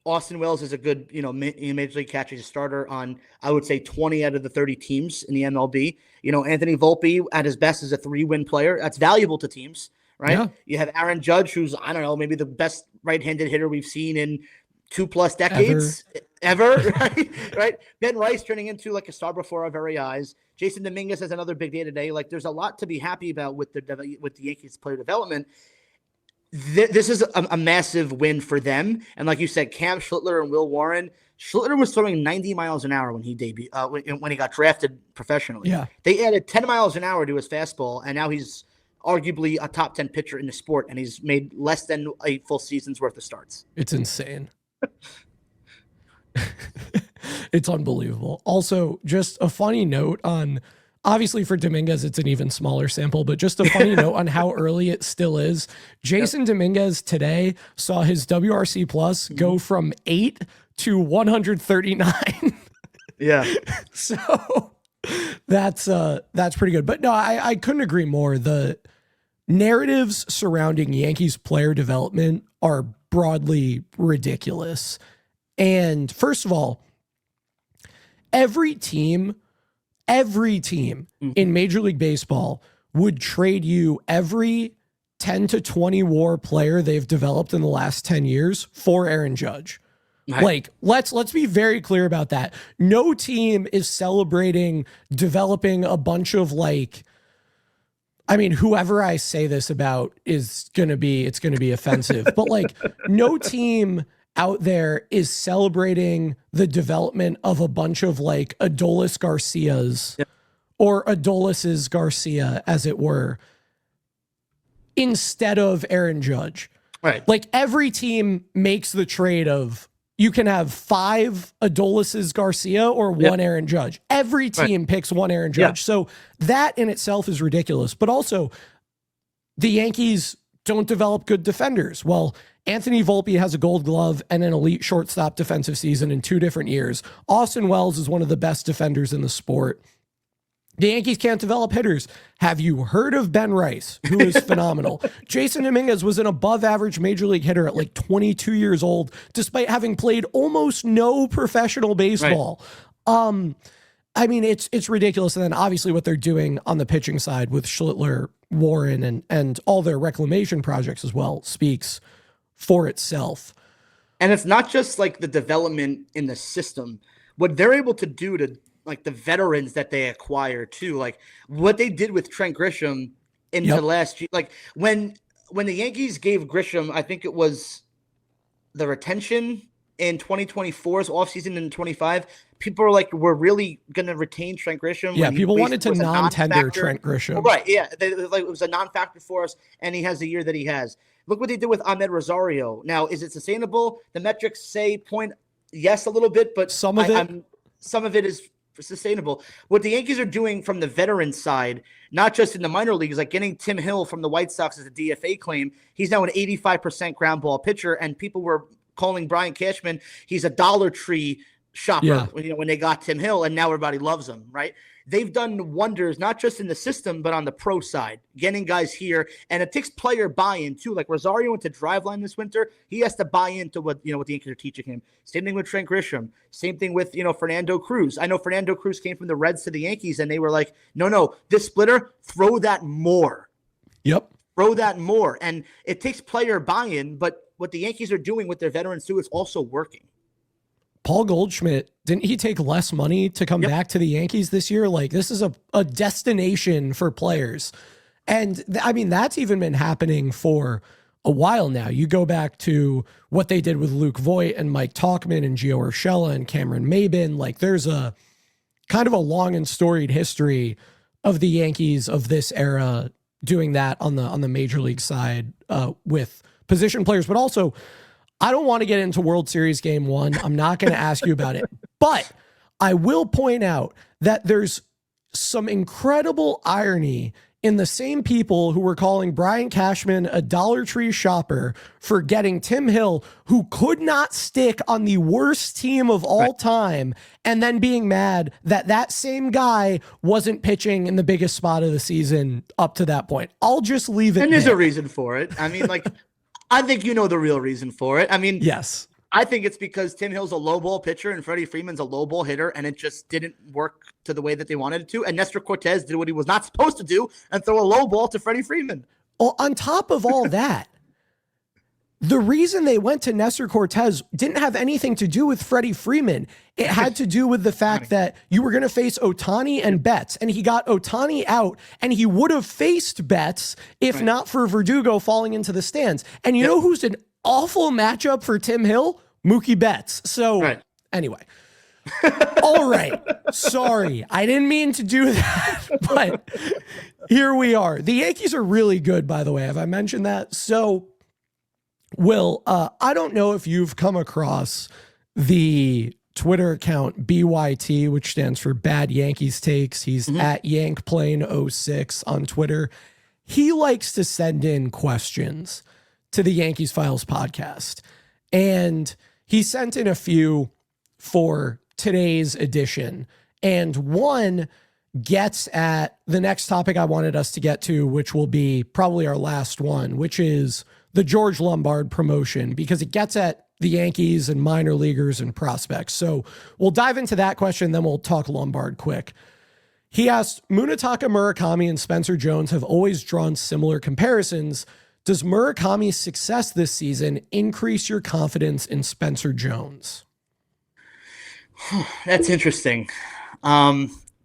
Austin Wells is a good, major league catcher. He's a starter on, I would say, 20 out of the 30 teams in the MLB. Anthony Volpe at his best is a 3-win player. That's valuable to teams, right? Yeah. You have Aaron Judge, who's, I don't know, maybe the best right-handed hitter we've seen in 2+ decades ever. Right? Ben Rice turning into like a star before our very eyes. Jason Dominguez has another big day today. Like, there's a lot to be happy about with the Yankees player development. This is a massive win for them. And like you said, Cam Schlittler and Will Warren. Schlittler was throwing 90 miles an hour when he debuted, when he got drafted professionally. Yeah. They added 10 miles an hour to his fastball, and now he's arguably a top 10 pitcher in the sport, and he's made less than a full season's worth of starts. It's insane. It's unbelievable. Also, just a funny note on, obviously for Dominguez, it's an even smaller sample, but just a funny note on how early it still is. Jason Dominguez today saw his WRC plus go from 8 to 139. Yeah. So that's pretty good. But no, I couldn't agree more. The narratives surrounding Yankees player development are broadly ridiculous. And first of all, every team in Major League Baseball would trade you every 10 to 20 WAR player they've developed in the last 10 years for Aaron Judge. Right. Like, let's be very clear about that. No team is celebrating developing a bunch of, like, I mean, whoever I say this about it's going to be offensive, but like, no team out there is celebrating the development of a bunch of like Adolis Garcias or Adolis's Garcia, as it were, instead of Aaron Judge. Right. Like, every team makes the trade of, you can have 5 Adolis's Garcia or 1 Aaron Judge. Every team picks 1 Aaron Judge. So that in itself is ridiculous. But also, the Yankees don't develop good defenders. Well, Anthony Volpe has a Gold Glove and an elite shortstop defensive season in 2 different years. Austin Wells is one of the best defenders in the sport. The Yankees can't develop hitters. Have you heard of Ben Rice, who is phenomenal? Jason Dominguez was an above-average major league hitter at like 22 years old, despite having played almost no professional baseball. Right. I mean, it's ridiculous. And then obviously what they're doing on the pitching side with Schlittler, Warren, and all their reclamation projects as well speaks for itself. And it's not just like the development in the system. What they're able to do to, like, the veterans that they acquire too, like what they did with Trent Grisham into last year. Like when the Yankees gave Grisham, I think it was the retention in 2024's offseason in 25, people were like, we're really going to retain Trent Grisham. Yeah, people wanted to non-tender Trent Grisham. Right, yeah. It was a non-factor for us, and he has the year that he has. Look what they did with Ahmed Rosario. Now, is it sustainable? The metrics say yes, a little bit, but some of it is sustainable. What the Yankees are doing from the veteran side, not just in the minor leagues, like getting Tim Hill from the White Sox as a DFA claim. He's now an 85% ground ball pitcher, and people were calling Brian Cashman, he's a Dollar Tree shopper when they got Tim Hill, and now everybody loves him, right? They've done wonders, not just in the system, but on the pro side, getting guys here. And it takes player buy-in too. Like Rosario went to Driveline this winter. He has to buy into what the Yankees are teaching him. Same thing with Trent Grisham. Same thing with, Fernando Cruz. I know Fernando Cruz came from the Reds to the Yankees, and they were like, no, this splitter, throw that more. Yep. Throw that more. And it takes player buy-in, but what the Yankees are doing with their veterans too is also working. Paul Goldschmidt, didn't he take less money to come back to the Yankees this year? Like, this is a destination for players. And I mean, that's even been happening for a while now. You go back to what they did with Luke Voigt and Mike Tauchman and Gio Urshela and Cameron Maybin. Like, there's a kind of a long and storied history of the Yankees of this era doing that on the major league side with position players. But also, I don't want to get into World Series Game 1. I'm not going to ask you about it. But I will point out that there's some incredible irony in the same people who were calling Brian Cashman a Dollar Tree shopper for getting Tim Hill, who could not stick on the worst team of all time, and then being mad that that same guy wasn't pitching in the biggest spot of the season up to that point. I'll just leave it. And there's a reason for it. I mean, like, I think you know the real reason for it. I mean, yes. I think it's because Tim Hill's a low ball pitcher and Freddie Freeman's a low ball hitter, and it just didn't work to the way that they wanted it to. And Nestor Cortez did what he was not supposed to do and throw a low ball to Freddie Freeman. Well, on top of all that, the reason they went to Nestor Cortez didn't have anything to do with Freddie Freeman. It had to do with the fact that you were going to face Ohtani and Betts, and he got Ohtani out, and he would have faced Betts if not for Verdugo falling into the stands. And you know who's an awful matchup for Tim Hill? Mookie Betts. So anyway, all right. Sorry, I didn't mean to do that, but here we are. The Yankees are really good, by the way. Have I mentioned that? So, Will, I don't know if you've come across the Twitter account BYT, which stands for Bad Yankees Takes. He's at YankPlane06 on Twitter. He likes to send in questions to the Yankees Files podcast. And he sent in a few for today's edition. And one gets at the next topic I wanted us to get to, which will be probably our last one, which is the George Lombard promotion, because it gets at the Yankees and minor leaguers and prospects. So we'll dive into that question, then we'll talk Lombard quick. He asked, Munetaka Murakami and Spencer Jones have always drawn similar comparisons. Does Murakami's success this season increase your confidence in Spencer Jones? That's interesting.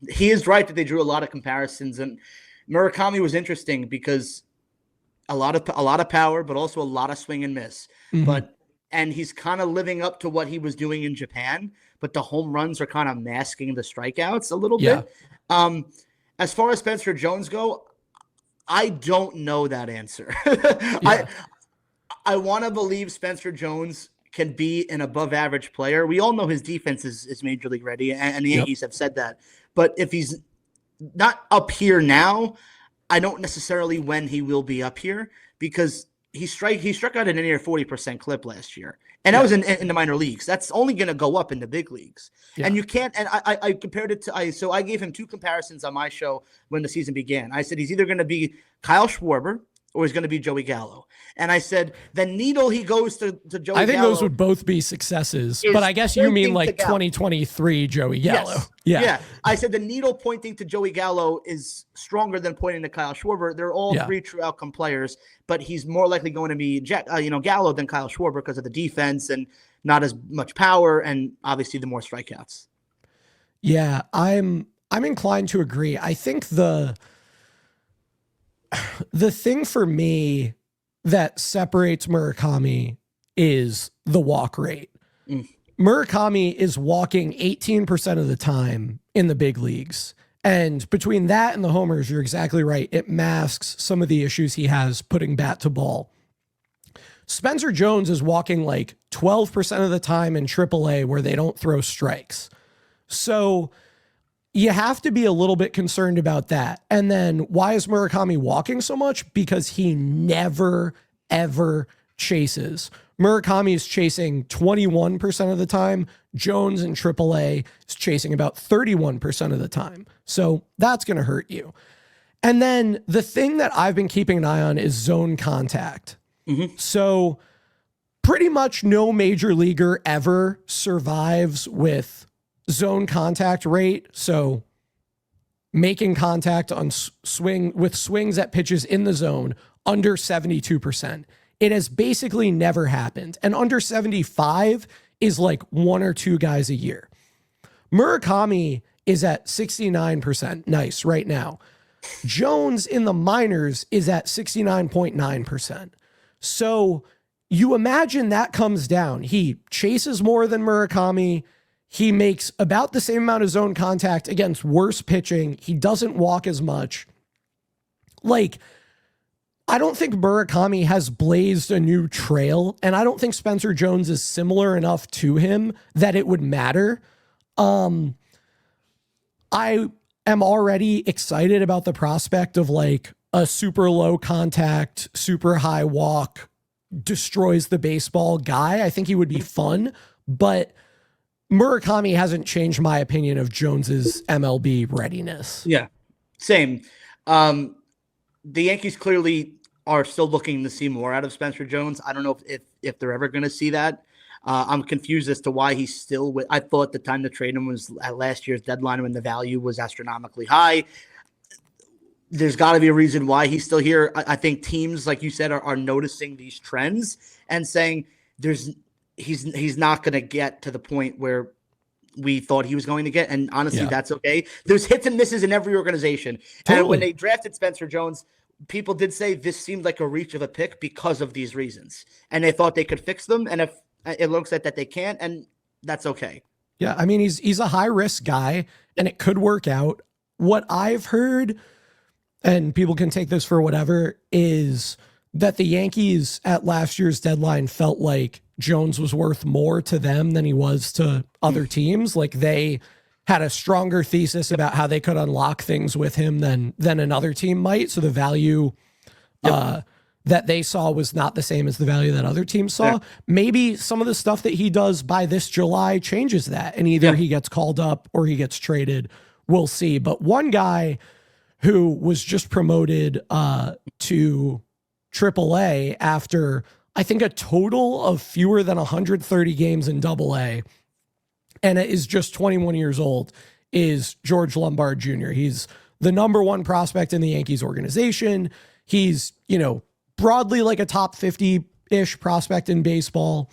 He is right that they drew a lot of comparisons, and Murakami was interesting because a lot of power, but also a lot of swing and miss. And he's kind of living up to what he was doing in Japan, but the home runs are kind of masking the strikeouts a little bit. As far as Spencer Jones go, I don't know that answer. I want to believe Spencer Jones can be an above average player. We all know his defense is major league ready, and the Yankees have said that. But if he's not up here now, I don't necessarily when he will be up here, because he struck out at a near 40% clip last year. And that was in the minor leagues. That's only going to go up in the big leagues. And you can't, and I compared it to, so I gave him two comparisons on my show when the season began. I said, he's either going to be Kyle Schwarber or he's going to be Joey Gallo. And I said, the needle he goes to Joey Gallo. I think those would both be successes, but I guess you mean like 2023 Joey Gallo. Yes. Yeah. I said the needle pointing to Joey Gallo is stronger than pointing to Kyle Schwarber. They're all three true outcome players, but he's more likely going to be Gallo than Kyle Schwarber because of the defense and not as much power and obviously the more strikeouts. Yeah, I'm inclined to agree. I think the thing for me that separates Murakami is the walk rate. Murakami is walking 18% of the time in the big leagues. And between that and the homers, you're exactly right. It masks some of the issues he has putting bat to ball. Spencer Jones is walking like 12% of the time in AAA where they don't throw strikes. So you have to be a little bit concerned about that. And then why is Murakami walking so much? Because he never, ever chases. Murakami is chasing 21% of the time. Jones in AAA is chasing about 31% of the time. So that's going to hurt you. And then the thing that I've been keeping an eye on is zone contact. So pretty much no major leaguer ever survives with zone contact rate. So making contact on swings at pitches in the zone under 72%. It has basically never happened. And under 75 is like one or two guys a year. Murakami is at 69%. Nice right now. Jones in the minors is at 69.9%. So you imagine that comes down. He chases more than Murakami. He makes about the same amount of zone contact against worse pitching. He doesn't walk as much. Like, I don't think Murakami has blazed a new trail, and I don't think Spencer Jones is similar enough to him that it would matter. I am already excited about the prospect of like a super low contact, super high walk, destroys the baseball guy. I think he would be fun, but Murakami hasn't changed my opinion of Jones's MLB readiness. Yeah, same. The Yankees clearly are still looking to see more out of Spencer Jones. I don't know if they're ever going to see that. I'm confused as to why he's still with. I thought the time to trade him was at last year's deadline when the value was astronomically high. There's got to be a reason why he's still here. I think teams, like you said, are noticing these trends and saying he's not going to get to the point where we thought he was going to get. And honestly, that's okay. There's hits and misses in every organization. Totally. And when they drafted Spencer Jones, people did say this seemed like a reach of a pick because of these reasons. And they thought they could fix them. And if it looks like that they can't, and that's okay. Yeah, I mean, he's a high-risk guy, and it could work out. What I've heard, and people can take this for whatever, is that the Yankees at last year's deadline felt like Jones was worth more to them than he was to other teams. Like they had a stronger thesis about how they could unlock things with him than another team might. So the value that they saw was not the same as the value that other teams saw. Yeah. Maybe some of the stuff that he does by this July changes that, and either he gets called up or he gets traded. We'll see. But one guy who was just promoted to AAA after, I think, a total of fewer than 130 games in AA, and is just 21 years old, is George Lombard Jr. He's the number one prospect in the Yankees organization. He's, broadly like a top 50-ish prospect in baseball.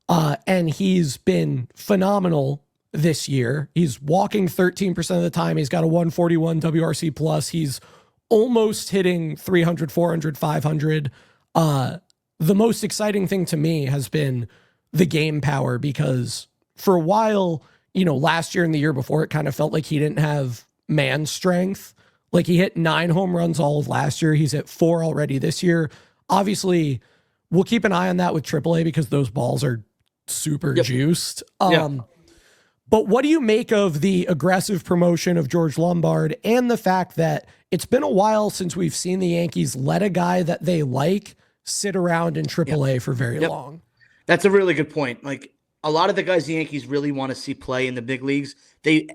And he's been phenomenal this year. He's walking 13% of the time. He's got a 141 WRC plus. He's almost hitting 300, 400, 500. The most exciting thing to me has been the game power, because for a while, last year and the year before, it kind of felt like he didn't have man strength. Like he hit 9 home runs all of last year. He's hit 4 already this year. Obviously, we'll keep an eye on that with AAA because those balls are super juiced. But what do you make of the aggressive promotion of George Lombard and the fact that it's been a while since we've seen the Yankees let a guy that they like sit around in AAA for very long? That's a really good point. Like, a lot of the guys the Yankees really want to see play in the big leagues, they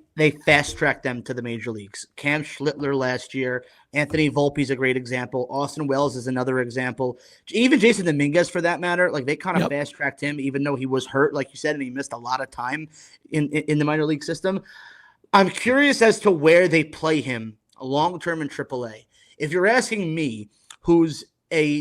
fast-track them to the major leagues. Cam Schlittler last year, Anthony Volpe is a great example. Austin Wells is another example. Even Jason Dominguez, for that matter, like they kind of fast-tracked him, even though he was hurt, like you said, and he missed a lot of time in the minor league system. I'm curious as to where they play him long-term in AAA. If you're asking me, who's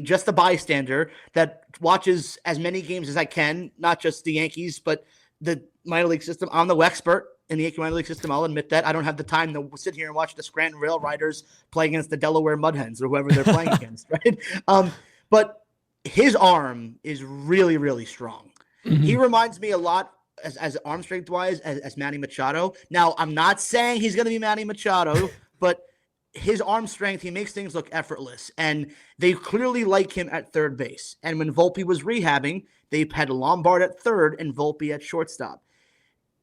just a bystander that watches as many games as I can, not just the Yankees, but the minor league system. I'm no expert in the Yankee minor league system. I'll admit that. I don't have the time to sit here and watch the Scranton Rail Riders play against the Delaware Mud Hens or whoever they're playing against, right? But his arm is really, really strong. Mm-hmm. He reminds me a lot as arm strength wise as Manny Machado. Now, I'm not saying he's going to be Manny Machado, but his arm strength, he makes things look effortless, and they clearly like him at third base. And when Volpe was rehabbing, they had Lombard at third and Volpe at shortstop.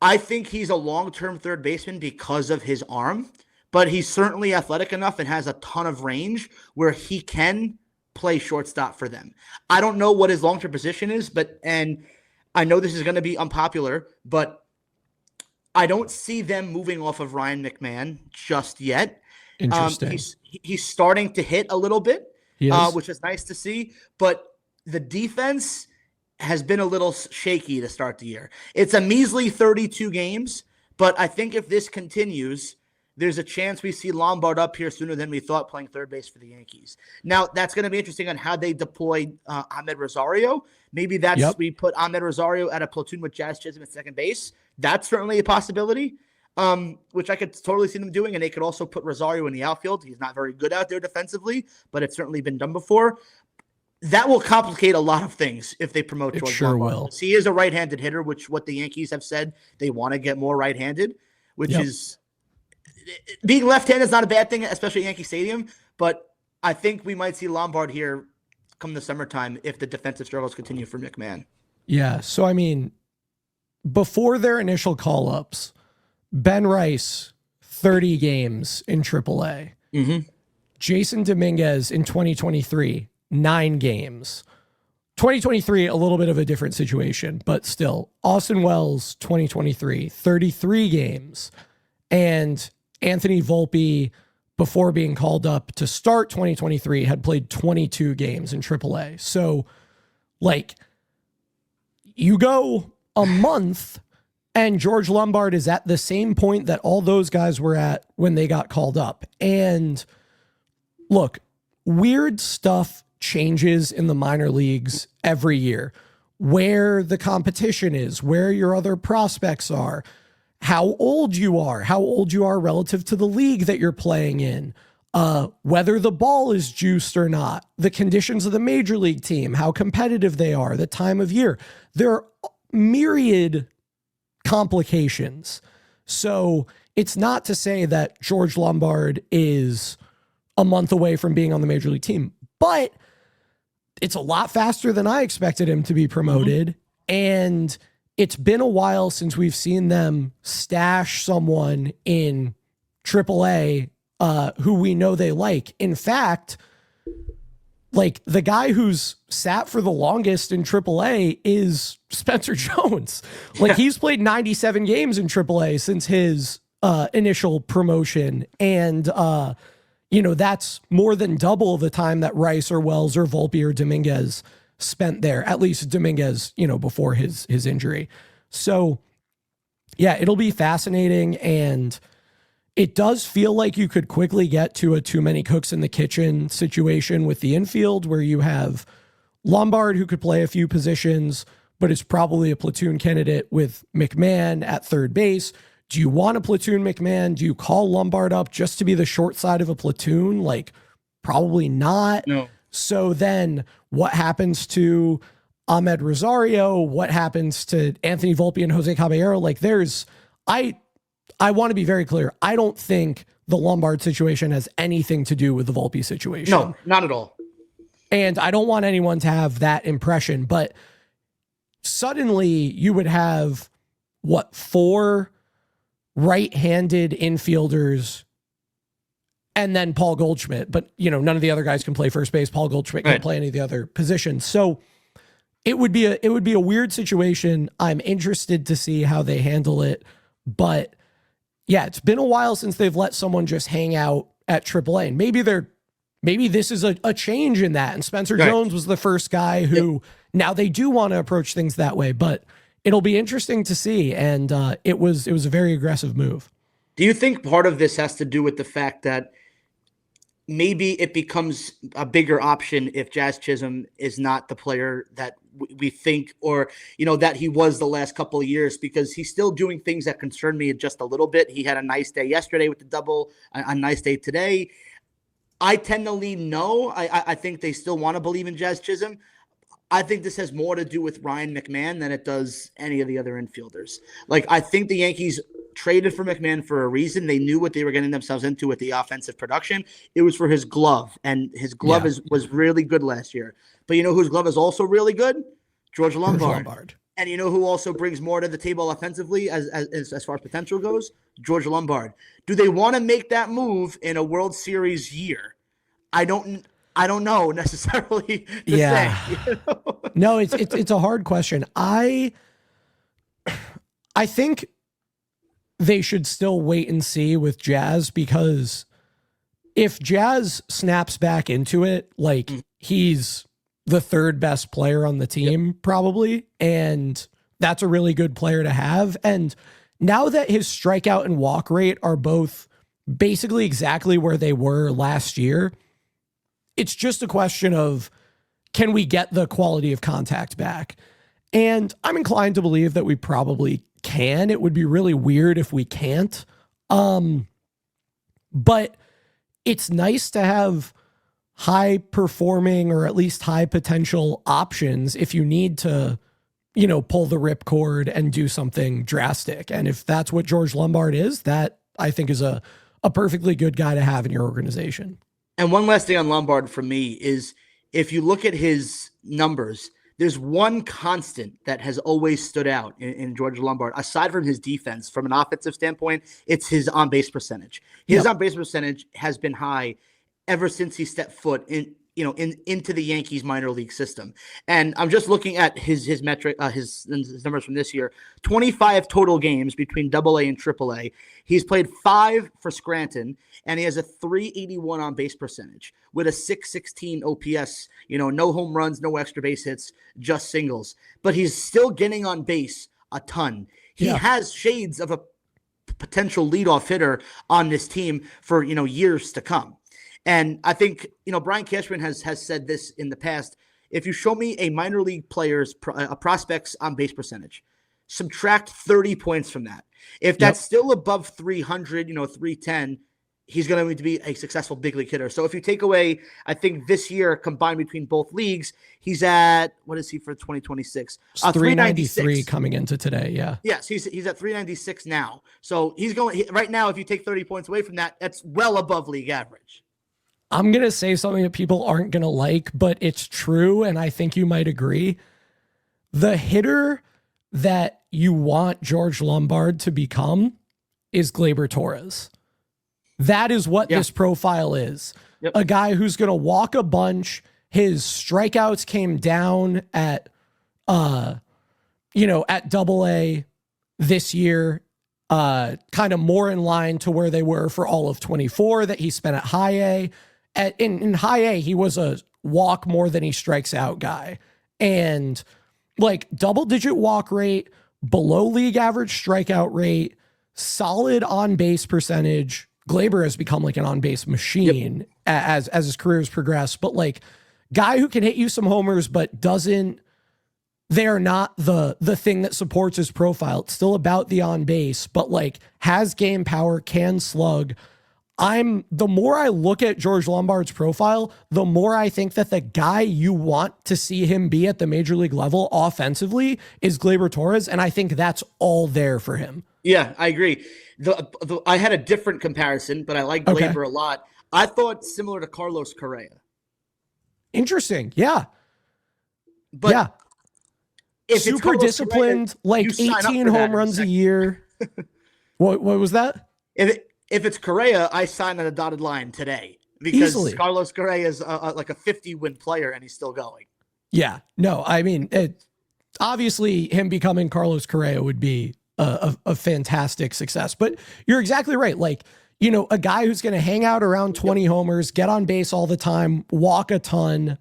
I think he's a long-term third baseman because of his arm, but he's certainly athletic enough and has a ton of range where he can play shortstop for them. I don't know what his long-term position is, and I know this is going to be unpopular, but I don't see them moving off of Ryan McMahon just yet. Interesting. He's starting to hit a little bit, which is nice to see. But the defense has been a little shaky to start the year. It's a measly 32 games, but I think if this continues, there's a chance we see Lombard up here sooner than we thought playing third base for the Yankees. Now, that's going to be interesting on how they deploy Ahmed Rosario. Maybe we put Ahmed Rosario at a platoon with Jazz Chisholm at second base. That's certainly a possibility. Which I could totally see them doing, and they could also put Rosario in the outfield. He's not very good out there defensively, but it's certainly been done before. that will complicate a lot of things if they promote It George sure Lombard. will. He is a right-handed hitter, which what the Yankees have said they want to get more right-handed, which is being left-handed is not a bad thing, especially at Yankee Stadium. But I think we might see Lombard here come the summertime if the defensive struggles continue for McMahon. Yeah. So, I mean, before their initial call-ups, Ben Rice, 30 games in AAA. Mm-hmm. Jason Dominguez in 2023, 9 games. 2023, a little bit of a different situation, but still. Austin Wells, 2023, 33 games. And Anthony Volpe, before being called up to start 2023, had played 22 games in AAA. So, like, you go a month and George Lombard is at the same point that all those guys were at when they got called up. And look, weird stuff changes in the minor leagues every year. Where the competition is, where your other prospects are, how old you are relative to the league that you're playing in, whether the ball is juiced or not, the conditions of the major league team, how competitive they are, the time of year. There are myriad complications. So it's not to say that George Lombard is a month away from being on the major league team, but it's a lot faster than I expected him to be promoted. Mm-hmm. And it's been a while since we've seen them stash someone in AAA who we know they like. In fact, like the guy who's sat for the longest in AAA is Spencer Jones. Like he's played 97 games in AAA since his initial promotion. And, that's more than double the time that Rice or Wells or Volpe or Dominguez spent there, at least Dominguez, before his injury. So yeah, it'll be fascinating. And it does feel like you could quickly get to a too many cooks in the kitchen situation with the infield where you have Lombard who could play a few positions, but is probably a platoon candidate with McMahon at third base. Do you want to platoon McMahon? Do you call Lombard up just to be the short side of a platoon? Like, probably not. No. So then what happens to Ahmed Rosario? What happens to Anthony Volpe and Jose Caballero? Like I want to be very clear. I don't think the Lombard situation has anything to do with the Volpe situation. No, not at all. And I don't want anyone to have that impression, but suddenly you would have 4 right-handed infielders and then Paul Goldschmidt, but none of the other guys can play first base. Paul Goldschmidt can't play any of the other positions. So it would be a weird situation. I'm interested to see how they handle it, but yeah, it's been a while since they've let someone just hang out at AAA. And maybe this is a change in that. And Spencer Jones was the first guy who now they do want to approach things that way, but it'll be interesting to see. And it was a very aggressive move. Do you think part of this has to do with the fact that maybe it becomes a bigger option if Jazz Chisholm is not the player that we think, or, that he was the last couple of years, because he's still doing things that concern me just a little bit. He had a nice day yesterday with the double, a nice day today. I tend to lean no. I think they still want to believe in Jazz Chisholm. I think this has more to do with Ryan McMahon than it does any of the other infielders. Like, I think the Yankees traded for McMahon for a reason. They knew what they were getting themselves into with the offensive production. It was for his glove, and his glove was really good last year. But you know whose glove is also really good? George Lombard. And you know who also brings more to the table offensively as far as potential goes? George Lombard. Do they want to make that move in a World Series year? I don't know necessarily to say. No, it's a hard question. I think they should still wait and see with Jazz, because if Jazz snaps back into it, like he's the third best player on the team probably, and that's a really good player to have. And now that his strikeout and walk rate are both basically exactly where they were last year, it's just a question of, can we get the quality of contact back? And I'm inclined to believe that we probably can. It would be really weird if we can't. But it's nice to have high performing or at least high potential options if you need to, pull the ripcord and do something drastic. And if that's what George Lombard is, that I think is a perfectly good guy to have in your organization. And one last thing on Lombard for me is if you look at his numbers, there's one constant that has always stood out in George Lombard, aside from his defense. From an offensive standpoint, it's his on-base percentage. His on-base percentage has been high ever since he stepped foot into the Yankees minor league system. And I'm just looking at his metric, his numbers from this year. 25 total games between AA and AAA. He's played 5 for Scranton, and he has a 381 on base percentage with a 616 OPS. No home runs, no extra base hits, just singles. But he's still getting on base a ton. He has shades of a potential leadoff hitter on this team for years to come. And I think, Brian Cashman has said this in the past. If you show me a minor league player's a prospect's on base percentage, subtract 30 points from that. If that's still above 300, 310, he's going to be a successful big league hitter. So if you take away, I think this year combined between both leagues, he's at, what is he for 2026? 393 coming into today. Yeah. Yes. He's at 396 now. So he's going right now. If you take 30 points away from that, that's well above league average. I'm going to say something that people aren't going to like, but it's true. And I think you might agree. The hitter that you want George Lombard to become is Gleyber Torres. That is what this profile is. Yep. A guy who's going to walk a bunch. His strikeouts came down at AA this year, kind of more in line to where they were for all of 24 that he spent at high A. In high A, he was a walk more than he strikes out guy. And like double-digit walk rate, below league average strikeout rate, solid on-base percentage. Gleyber has become like an on-base machine as his career has progressed. But like guy who can hit you some homers, but they're not the thing that supports his profile. It's still about the on-base, but like has game power, can slug. The more I look at George Lombard's profile, the more I think that the guy you want to see him be at the major league level offensively is Gleyber Torres. And I think that's all there for him. Yeah, I agree. I had a different comparison, but I like Gleyber a lot. I thought similar to Carlos Correa. Interesting. Yeah. But if super disciplined, Correa, like 18 home runs a year. What was that? If it's Correa, I sign on a dotted line today because easily. Carlos Correa is like a 50-win player and he's still going. Yeah. No, I mean, obviously him becoming Carlos Correa would be a fantastic success, but you're exactly right. Like, a guy who's going to hang out around 20 homers, get on base all the time, walk a ton,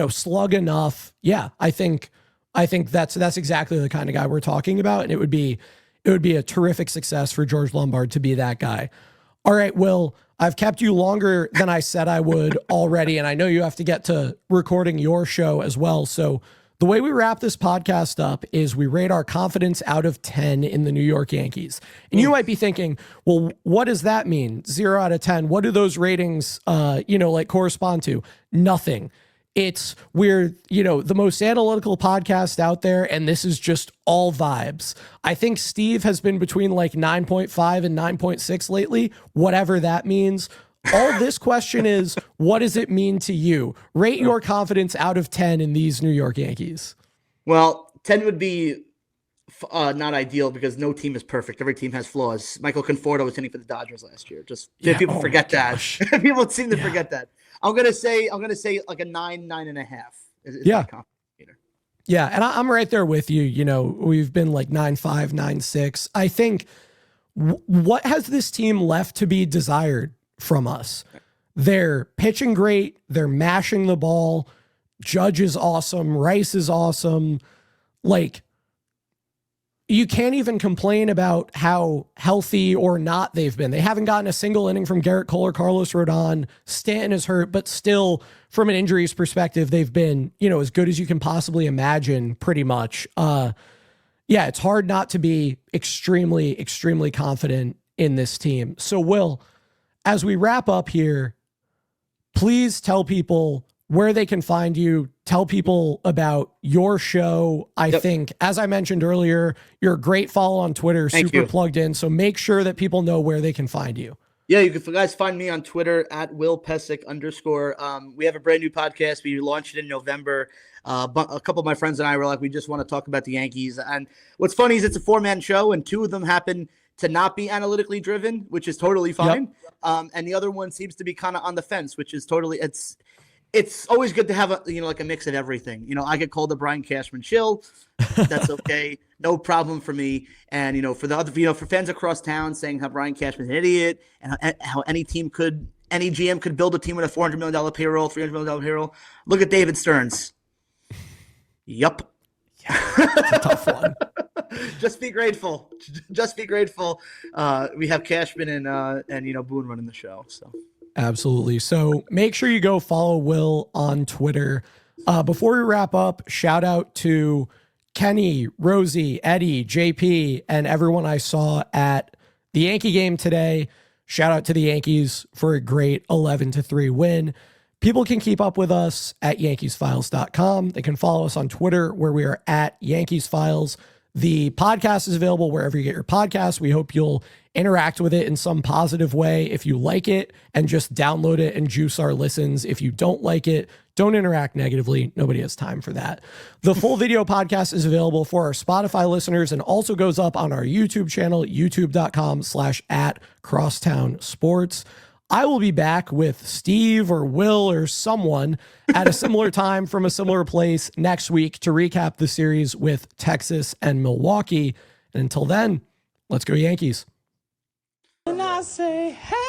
slug enough. Yeah. I think that's exactly the kind of guy we're talking about. And it would be a terrific success for George Lombard to be that guy. All right, Will, I've kept you longer than I said I would already, and I know you have to get to recording your show as well. So the way we wrap this podcast up is we rate our confidence out of 10 in the New York Yankees. And you might be thinking, well, what does that mean? 0 out of 10. What do those ratings, correspond to? Nothing. We're the most analytical podcast out there, and this is just all vibes. I think Steve has been between like 9.5 and 9.6 lately, whatever that means. All this question is, what does it mean to you? Rate your confidence out of 10 in these New York Yankees. Well, 10 would be not ideal because no team is perfect. Every team has flaws. Michael Conforto was hitting for the Dodgers last year. People forget that. People seem to forget that. I'm gonna say like a 9.5. Yeah, and I'm right there with you. We've been like 9.5, 9.6. I think what has this team left to be desired from us? They're pitching great. They're mashing the ball. Judge is awesome. Rice is awesome. Like, you can't even complain about how healthy or not they've been. They haven't gotten a single inning from Garrett Cole or Carlos Rodon. Stanton is hurt, but still, from an injuries perspective, they've been, as good as you can possibly imagine, pretty much. It's hard not to be extremely, extremely confident in this team. So, Will, as we wrap up here, please tell people where they can find you. Tell people about your show. I think, as I mentioned earlier, you're a great follow on Twitter, super plugged in. So make sure that people know where they can find you. Yeah, you can guys find me on Twitter at Will Pesek _. We have a brand new podcast. We launched it in November. A couple of my friends and I were like, we just want to talk about the Yankees. And what's funny is it's a 4-man show, and 2 of them happen to not be analytically driven, which is totally fine. And the other one seems to be kind of on the fence, which is totally it's always good to have a like a mix of everything. I get called the Brian Cashman chill. That's okay. No problem for me. And for the other for fans across town saying how Brian Cashman's an idiot and how any GM could build a team with a $400 million payroll, $300 million payroll. Look at David Stearns. Yup. Yeah, it's a tough one. Just be grateful. Just be grateful. We have Cashman and Boone running the show. So. Absolutely. So make sure you go follow Will on Twitter. Before we wrap up, shout out to Kenny, Rosie, Eddie, JP, and everyone I saw at the Yankee game today. Shout out to the Yankees for a great 11-3 win. People can keep up with us at YankeesFiles.com. They can follow us on Twitter, where we are at YankeesFiles. The podcast is available wherever you get your podcasts. We hope you'll interact with it in some positive way. If you like it, and just download it and juice our listens. If you don't like it, don't interact negatively. Nobody has time for that. The full video podcast is available for our Spotify listeners and also goes up on our YouTube channel, youtube.com/@crosstownsports. I will be back with Steve or Will or someone at a similar time from a similar place next week to recap the series with Texas and Milwaukee. And until then, let's go Yankees. And I say, hey.